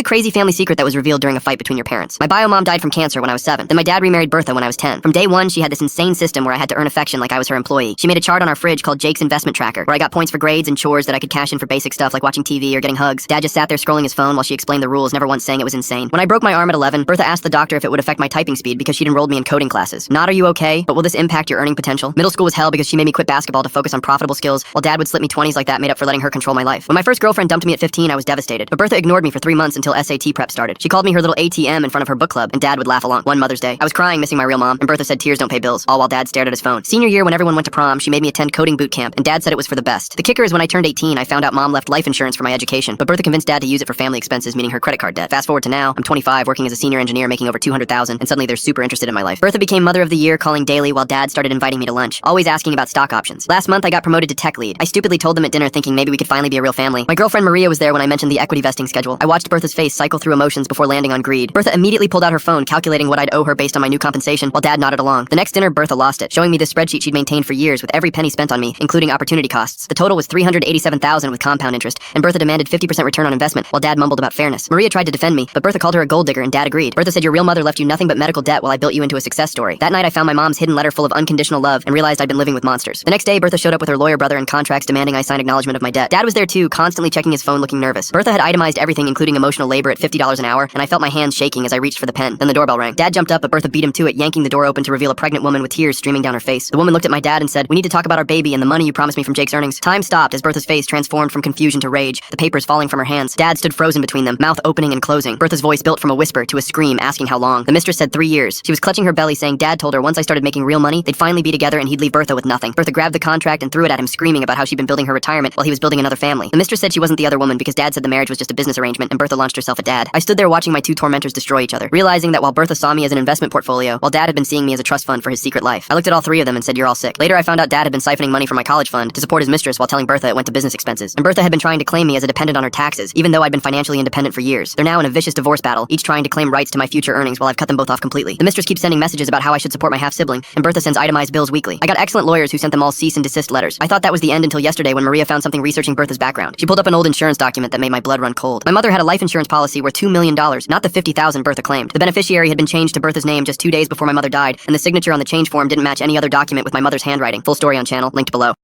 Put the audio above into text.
crazy family secret that was revealed during a fight between your parents. My bio mom died from cancer when I was 7. Then my dad remarried Bertha when I was 10. From day one, she had this insane system where I had to earn affection like I was her employee. She made a chart on our fridge called Jake's Investment Tracker, where I got points for grades and chores that I could cash in for basic stuff like watching TV or getting hugs. Dad just sat there scrolling his phone while she explained the rules, never once saying it was insane. When I broke my arm at 11, Bertha asked the doctor if it would affect my typing speed because she'd enrolled me in coding classes. Not, are you okay? But will this impact your earning potential? Middle school was hell because she made me quit basketball to focus on profitable skills, while Dad would slip me 20s like that made up for letting her control my life. When my first girlfriend dumped me at 15, I was devastated. But Bertha ignored me for 3 months until SAT prep started. She called me her little ATM in front of her book club, and Dad would laugh along. One Mother's Day, I was crying missing my real mom, and Bertha said tears don't pay bills, all while Dad stared at his phone. Senior year, when everyone went to prom, she made me attend coding boot camp, and Dad said it was for the best. The kicker is when I turned 18, I found out Mom left life insurance for my education, but Bertha convinced Dad to use it for family expenses, meaning her credit card debt. Fast forward to now, I'm 25, working as a senior engineer, making over $200,000, and suddenly they're super interested in my life. Bertha became Mother of the Year, calling daily, while Dad started inviting me to lunch, always asking about stock options. Last month, I got promoted to tech lead. I stupidly told them at dinner, thinking maybe we could finally be a real family. My girlfriend Maria was there when I mentioned the equity vesting schedule. I watched Bertha's face cycle through emotions before landing on greed. Bertha immediately pulled out her phone, calculating what I'd owe her based on my new compensation, while Dad nodded along. The next dinner, Bertha lost it, showing me this spreadsheet she'd maintained for years with every penny spent on me, including opportunity costs. The total was $387,000 with compound interest, and Bertha demanded 50% return on investment, while Dad mumbled about fairness. Maria tried to defend me, but Bertha called her a gold digger, and Dad agreed. Bertha said your real mother left you nothing but medical debt while I built you into a success story. That night, I found my mom's hidden letter full of unconditional love and realized I'd been living with monsters. The next day, Bertha showed up with her lawyer brother and contracts demanding I sign acknowledgement of my debt. Dad was there too, constantly checking his phone looking nervous. Bertha had itemized everything, including emotional labor, at $50 an hour, and I felt my hands shaking as I reached for the pen. Then the doorbell rang. Dad jumped up, but Bertha beat him to it, yanking the door open to reveal a pregnant woman with tears streaming down her face. The woman looked at my dad and said, "We need to talk about our baby and the money you promised me from Jake's earnings." Time stopped as Bertha's face transformed from confusion to rage, the papers falling from her hands. Dad stood frozen between them, mouth opening and closing. Bertha's voice built from a whisper to a scream, asking how long. The mistress said 3 years. She was clutching her belly, saying Dad told her once I started making real money, they'd finally be together and he'd leave Bertha with nothing. Bertha grabbed the contract and threw it at him, screaming about how she'd been building her retirement while he was building another family. The mistress said she wasn't the other woman because Dad said the marriage was just a business arrangement, and Bertha launched herself at Dad. I stood there watching my two tormentors destroy each other, realizing that while Bertha saw me as an investment portfolio, while Dad had been seeing me as a trust fund for his secret life. I looked at all three of them and said, "You're all sick." Later, I found out Dad had been siphoning money from my college fund to support his mistress while telling Bertha it went to business expenses. And Bertha had been trying to claim me as a dependent on her taxes, even though I'd been financially independent for years. They're now in a vicious divorce battle, each trying to claim rights to my future earnings while I've cut them both off completely. The mistress keeps sending messages about how I should support my half-sibling, and Bertha sends itemized bills weekly. I got excellent lawyers who sent them all cease and desist letters. I thought that was the end until yesterday when Maria found something researching Bertha's background. She pulled up an old insurance document that made my blood run cold. My mother had a life insurance policy worth $2 million, not the $50,000 Bertha claimed. The beneficiary had been changed to Bertha's name just 2 days before my mother died, and the signature on the change form didn't match any other document with my mother's handwriting. Full story on channel, linked below.